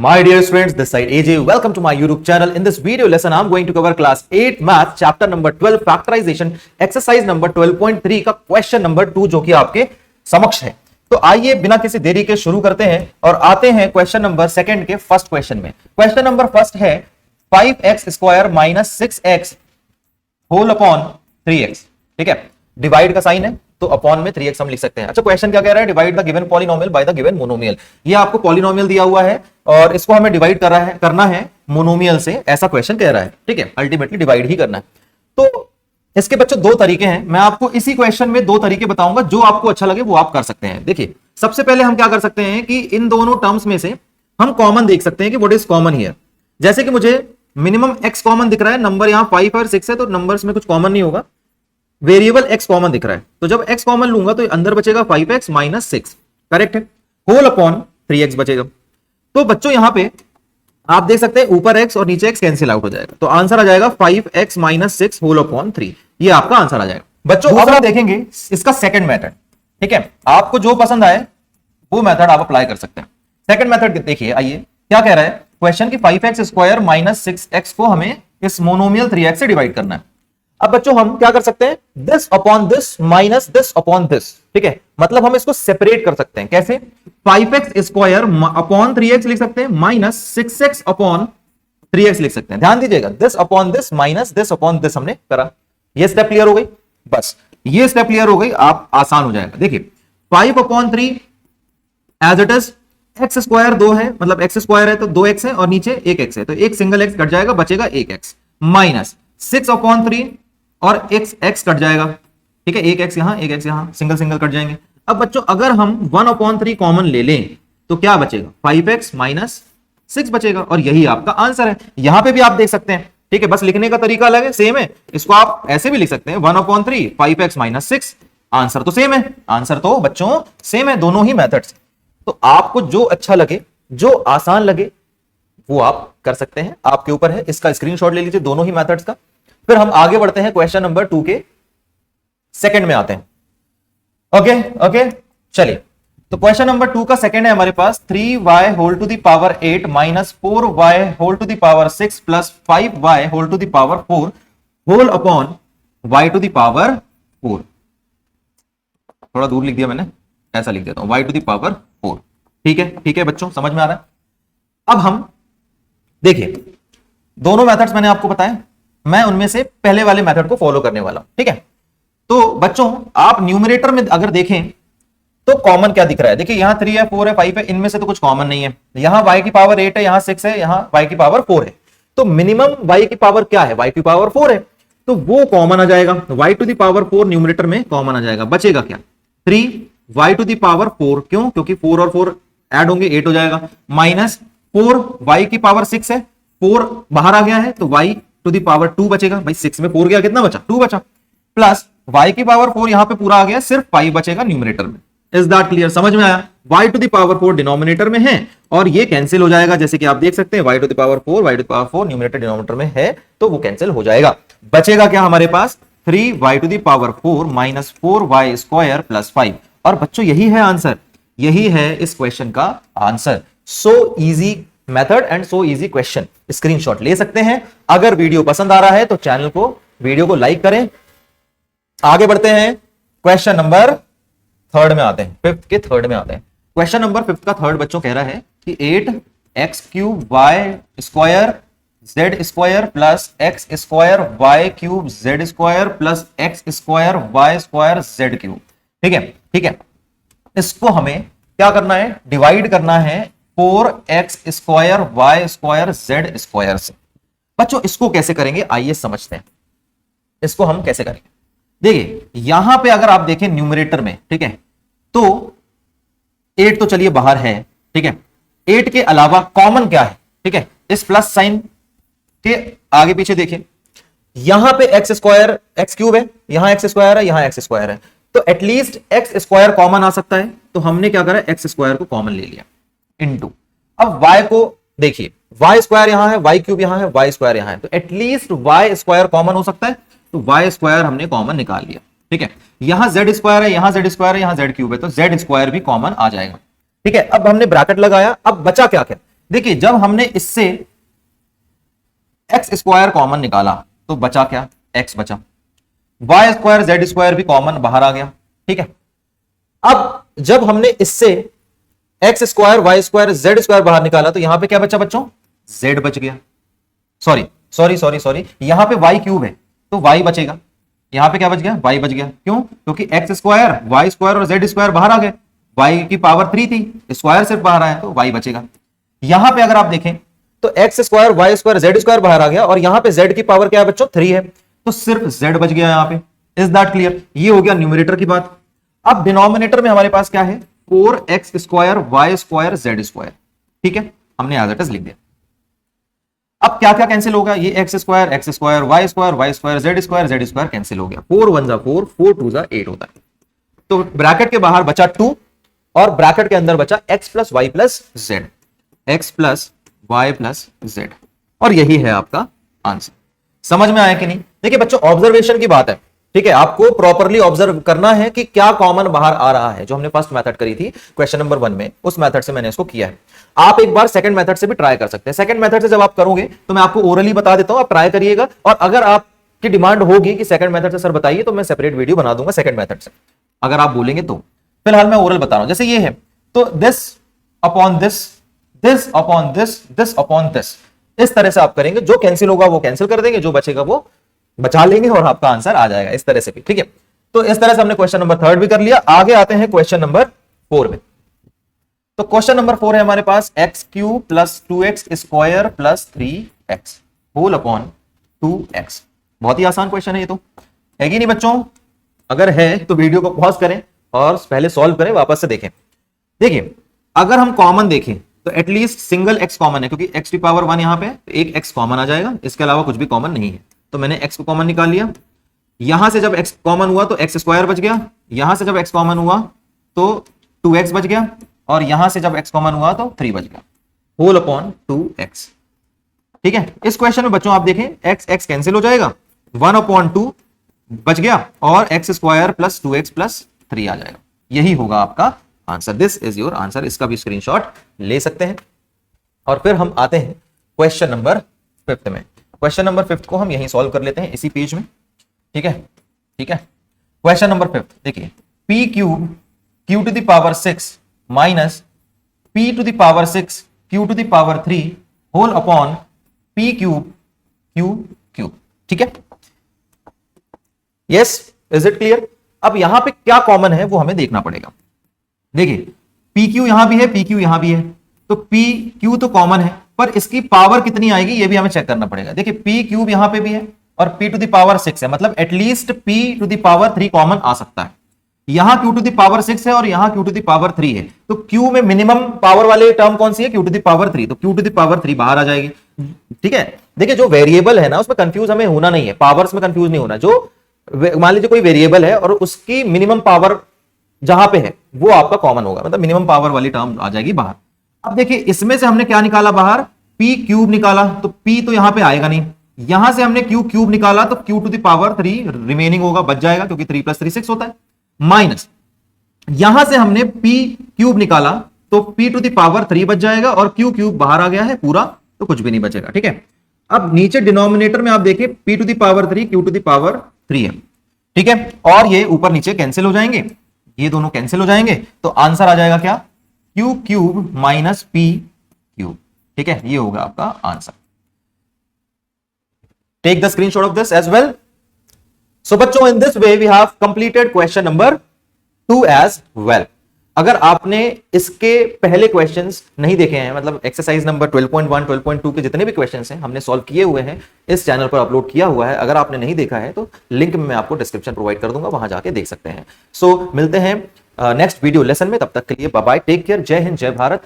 My dear students, this side AJ. Welcome to my YouTube channel. In this video lesson, I'm going to cover class 8 math, chapter number 12, factorization, exercise number 12.3 का question number 2 जो कि आपके समक्ष है। तो आइए बिना किसी देरी के शुरू करते हैं और आते हैं क्वेश्चन नंबर सेकंड के फर्स्ट क्वेश्चन में। क्वेश्चन नंबर फर्स्ट है 5x square minus 6x whole upon 3x। ठीक है, डिवाइड का साइन है तो अपॉन में 3x हम लिख सकते हैं। अच्छा, क्वेश्चन क्या कह रहा है? Divide the given polynomial by the given monomial. ये आपको पॉलिनोमियल दिया हुआ है और इसको हमें डिवाइड करना है मोनोमियल से, ऐसा क्वेश्चन कह रहा है। ठीक है, अल्टीमेटली डिवाइड ही करना है। तो इसके बच्चों दो तरीके हैं, मैं आपको इसी क्वेश्चन में दो तरीके बताऊंगा, जो आपको अच्छा लगे वो आप कर सकते हैं। देखिए, सबसे पहले हम क्या कर सकते हैं कि इन दोनों टर्म्स में से हम कॉमन देख सकते हैं कि व्हाट इज कॉमन हियर। जैसे कि मुझे मिनिमम x कॉमन दिख रहा है, नंबर यहां 5 और 6 है तो नंबर्स में कुछ कॉमन नहीं होगा, वेरिएबल x कॉमन दिख रहा है। तो जब x कॉमन लूंगा तो अंदर बचेगा 5x माइनस 6, करेक्ट है, होल अपॉन 3x बचेगा। तो बच्चों यहां पे आप देख सकते हैं ऊपर x और नीचे x कैंसिल आउट हो जाएगा, तो आंसर आ जाएगा 5x माइनस 6 होल अपॉन 3। ये आपका आंसर आ जाएगा। बच्चों अब आप देखेंगे इसका सेकंड मेथड। ठीक है, आपको जो पसंद आए वो मेथड आप अप्लाई कर सकते हैं। सेकंड मेथड देखिए, आइए क्या कह रहा है क्वेश्चन की 5x स्क्वायर माइनस 6x को हमें इस मोनोमियल 3x से डिवाइड करना है। अब बच्चों हम क्या कर सकते हैं, this upon this minus this upon this. ठीक है, मतलब हम इसको सेपरेट कर सकते हैं। कैसे? 5x स्क्वायर अपॉन 3x लिख सकते हैं, माइनस 6x अपॉन 3x लिख सकते हैं। ध्यान दीजिएगा, this upon this minus this upon this हमने करा। ये स्टेप क्लियर हो गई, बस ये स्टेप क्लियर हो गई, आप आसान हो जाएगा। देखिए 5 upon 3 as it is, x square 2 है, मतलब एक्स स्क्वायर है तो 2x है और नीचे 1x है, तो एक सिंगल x कट जाएगा, बचेगा 1x माइनस 6 अपॉन 3 और x कट जाएगा। ठीक है, एक x यहां, एक x यहां, सिंगल सिंगल कट जाएंगे। अब बच्चों अगर हम 1 अपॉन 3 कॉमन ले लें तो क्या बचेगा? 5x माइनस 6 बचेगा और यही आपका आंसर है। यहां पे भी आप देख सकते हैं। ठीक है, बस लिखने का तरीका अलग है, सेम है। इसको आप ऐसे भी लिख सकते हैं 1 अपॉन 3 5x माइनस 6, आंसर तो सेम है। आंसर तो बच्चों सेम है दोनों ही मेथड्स। तो आपको जो अच्छा लगे, जो आसान लगे वो आप कर सकते हैं, आपके ऊपर है। इसका स्क्रीनशॉट ले लीजिए दोनों ही मेथड्स का। फिर हम आगे बढ़ते हैं, क्वेश्चन नंबर 2 के सेकंड में आते हैं। ओके, चलिए, तो क्वेश्चन नंबर 2 का सेकंड है हमारे पास 3y whole to the power 8 minus 4y whole to the power 6 plus 5y whole to the power 4 whole upon y to the power 4। थोड़ा दूर लिख दिया मैंने, ऐसा लिख देता हूं, y टू द पावर 4। ठीक है बच्चों, समझ में आ रहा है? अब हम देखिए दोनों मेथड्स मैंने आपको बताए, मैं उनमें से पहले वाले मेथड को फॉलो करने वाला हूं। ठीक है, तो बच्चों आप न्यूमरेटर में अगर देखें तो कॉमन क्या दिख रहा है? देखिए यहां 3 है, 4 है, 5 है, इनमें से तो कुछ कॉमन नहीं है। यहां y की पावर 8 है, यहां 6 है, यहां y की पावर 4 है, तो मिनिमम y की पावर क्या है? y की पावर 4 है, तो वो कॉमन आ जाएगा। y to the power 4 numerator में कॉमन आ जाएगा, बचेगा क्या? 3y टू द पावर 4, क्यों? क्योंकि 4 और 4 ऐड होंगे, 8 हो जाएगा, माइनस 4y की पावर 6 है, 4 बाहर आ गया है तो y टू द पावर 2 बचेगा। भाई 6 में 4 गया, कितना बचा? 2 बचा, प्लस y की पावर 4 यहां पे पूरा आ गया, सिर्फ 5 बचेगा न्यूमरेटर में। Is that clear? समझ में आया? y to the power 4 denominator में है और ये कैंसिल हो जाएगा, जैसे कि आप देख सकते हैं y to the power 4 y to the power 4 numerator denominator में है तो वो कैंसिल हो जाएगा। बचेगा क्या हमारे पास? 3y to the power 4 minus 4y square plus 5। और बच्चों यही है आंसर, यही है इस क्वेश्चन का answer. So easy method and so easy question. Screenshot ले सकते हैं। अगर वीडियो पसंद आ रहा है तो चैनल को, वीडियो को लाइक करें। आगे बढ़ते हैं, क्वेश्चन नंबर थर्ड में आते हैं, फिफ्थ के थर्ड में आते हैं। क्वेश्चन नंबर 5 का थर्ड बच्चों कह रहा है कि 8x cube y square z square plus x square y cube z square plus x square y square z cube. ठीक है, इसको हमें क्या करना है? डिवाइड करना है 4x square y square z square से। बच्चों इसको कैसे करेंगे, आइए समझते हैं। इसको हम कैसे करेंगे? देखिए यहां पे अगर आप देखें न्यूमरेटर में, ठीक है, तो 8 तो चलिए बाहर है। ठीक है, 8 के अलावा कॉमन क्या है? ठीक है, इस प्लस साइन के आगे पीछे देखिए, यहां पे एक्स स्क्वायर एक्स क्यूब है, यहां एक्स स्क्वायर है, यहां एक्स स्क्वायर है, तो एटलीस्ट एक्स स्क्वायर कॉमन आ सकता है। तो हमने क्या करा? एक्स स्क्वायर को कॉमन ले लिया इनटू। अब y को देखिए, y स्क्वायर यहां है, y क्यूब यहां है, y स्क्वायर यहां है, तो एटलीस्ट y स्क्वायर कॉमन हो सकता है, तो y स्क्वायर हमने कॉमन निकाल लिया। ठीक है, यहां z स्क्वायर है, यहां z स्क्वायर है, यहां z क्यूब है, तो z स्क्वायर भी कॉमन आ जाएगा। ठीक है, अब हमने ब्रैकेट लगाया, अब बचा क्या क्या? देखिए जब हमने इससे एक्स स्क्वायर कॉमन निकाला तो बचा क्या, एक्स बचा, वाई स्क्वायर जेड स्क्वायर भी कॉमन बाहर आ गया, ठीक है। अब जब हमने इससे x square y square z square बाहर निकाला तो यहां पे क्या बचा बच्चों, जेड बच गया, सॉरी यहां पे वाई क्यूब है तो वाई बचेगा, यहां पे क्या बच गया, वाई बच गया, क्यों, क्योंकि एक्स स्क्वायर वाई स्क्वायर और जेड स्क्वायर बाहर आ गए, वाई की पावर 3 थी, स्क्वायर सिर्फ बाहर आया तो वाई बचेगा। यहां पे अगर आप देखें तो x square y square z square बाहर आ गया और यहां पे जेड की पावर क्या है बच्चों, 3 है, तो सिर्फ जेड बच गया यहां पे। इज दैट क्लियर, ये हो गया न्यूमरेटर की बात। अब डिनोमिनेटर में हमारे पास क्या है, 4x square y square z square, ठीक है, हमने एज इट इज लिख दिया। अब क्या क्या कैंसिल होगा, ये x square y square z square cancel हो गया, 4 1 4 4 2 8 होता है। तो ब्रैकेट के बाहर बचा 2 और ब्रैकेट के अंदर बचा x plus y plus z, x plus y plus z, और यही है आपका आंसर। समझ में आया कि नहीं? देखिए बच्चों ऑब्जर्वेशन की बात है, ठीक है, आपको प्रॉपर्ली ऑब्जर्व करना है कि क्या कॉमन बाहर आ रहा है। जो हमने फर्स्ट मेथड करी थी क्वेश्चन नंबर 1 में, उस मेथड से मैंने इसको किया है। आप एक बार सेकंड मेथड से भी ट्राई कर सकते हैं। सेकंड मेथड से जब आप करोगे तो मैं आपको ओरली बता देता हूं, आप ट्राई करिएगा, और अगर आपकी डिमांड होगी कि सेकंड मेथड से सर बताइए तो मैं सेपरेट वीडियो बना दूंगा सेकंड मेथड से, अगर आप बोलेंगे तो। फिलहाल मैं ओरल बता रहा हूं, जैसे ये है तो this upon this, this upon this, this upon this, इस तरह से आप करेंगे, जो कैंसिल होगा वो कैंसिल कर देंगे, जो बचेगा वो बचा लेंगे और आपका आंसर आ जाएगा, इस तरह से भी, ठीक है। तो इस तरह से हमने क्वेश्चन नंबर 3 भी कर लिया। आगे आते हैं क्वेश्चन नंबर 4 में। तो क्वेश्चन नंबर 4 है हमारे पास x cube plus 2x square plus 3x whole upon 2x। बहुत ही आसान क्वेश्चन है ये, तो है कि नहीं बच्चों? अगर है तो वीडियो को पॉज करें और पहले सॉल्व करें, वापस से देखें। देखिए अगर हम कॉमन देखें तो एटलीस्ट सिंगल x कॉमन है, क्योंकि x की पावर 1 यहां पे तो एक x कॉमन आ जाएगा, इसके अलावा कुछ भी कॉमन नहीं है। तो मैंने x को कॉमन निकाल लिया, यहां से जब x कॉमन हुआ तो x स्क्वायर बच गया, यहां से जब x कॉमन हुआ तो 2x बच गया, और यहां से जब x कॉमन हुआ तो 3 बच गया, होल अपॉन 2x, ठीक है। इस क्वेश्चन में बच्चों आप देखें x कैंसिल हो जाएगा, 1 अपॉन 2 बच गया, और x square plus 2x plus 3 आ जाएगा, यही होगा आपका answer. This is your answer. इसका भी स्क्रीनशॉट ले सकते हैं। और फिर हम आते हैं क्वेश्चन नंबर 5 में। क्वेश्चन नंबर 5 को हम यहीं सॉल्व कर लेते हैं इसी पेज में, ठीक है, ठीक है। क्वेश्चन नंबर 5 देखिए, p cube q to the power 6 minus p to the power 6 q to the power 3 whole upon p cube q cube, ठीक है। Yes, is it clear? अब यहां पे क्या कॉमन है वो हमें देखना पड़ेगा। देखिए PQ यहां भी है, PQ यहां भी है, तो PQ तो कॉमन है, पर इसकी पावर कितनी आएगी ये भी हमें चेक करना पड़ेगा। देखिए P क्यूब यहां पे भी है और P टू द पावर 6 है, मतलब at least P to the power 3 common आ सकता है। यहां Q टू द पावर 6 है और यहां Q टू द पावर 3 है, तो Q में मिनिमम पावर वाले टर्म कौन सी है, Q टू द पावर 3, तो Q टू द पावर 3 बाहर आ जाएगी, ठीक है। देखिए जो वेरिएबल है ना उसमें कंफ्यूज हमें होना नहीं है, पावर्स में कंफ्यूज नहीं होना। जो मान लीजिए कोई वेरिएबल है और उसकी मिनिमम पावर जहां पे है वो आपका कॉमन होगा, मतलब मिनिमम पावर वाली टर्म आ जाएगी बाहर। अब देखिए इसमें से हमने क्या निकाला बाहर, p क्यूब निकाला, तो p तो यहां पे आएगा नहीं, यहां से हमने q क्यूब निकाला तो q to the power 3 remaining होगा, बच जाएगा, क्योंकि 3 प्लस 3 6 होता है, माइनस यहां से हमने p क्यूब निकाला तो p टू द पावर 3 बच जाएगा, और q क्यूब बाहर आ गया है पूरा, तो कुछ भी नहीं बचेगा, ठीक है। अब नीचे डिनोमिनेटर में आप देखिए p to the power 3 q to the power 3 है, ठीक है, और ये ऊपर नीचे कैंसिल हो जाएंगे, ये दोनों कैंसिल हो जाएंगे, तो आंसर आ जाएगा क्या, q cube minus p cube, ठीक है, ये होगा आपका answer. Take the screenshot of this as well. So बच्चों in this way we have completed question number 2 as well. अगर आपने इसके पहले क्वेश्चंस नहीं देखे हैं, मतलब एक्सरसाइज नंबर 12.1 12.2 के जितने भी क्वेश्चंस हैं हमने सॉल्व किए हुए हैं, इस चैनल पर अपलोड किया हुआ है। अगर आपने नहीं देखा है तो लिंक मैं आपको डिस्क्रिप्शन प्रोवाइड कर दूंगा, वहां जाके देख सकते हैं। सो मिलते हैं नेक्स्ट वीडियो लेसन में, तब तक के लिए बाय बाय, टेक केयर, जय हिंद, जय भारत।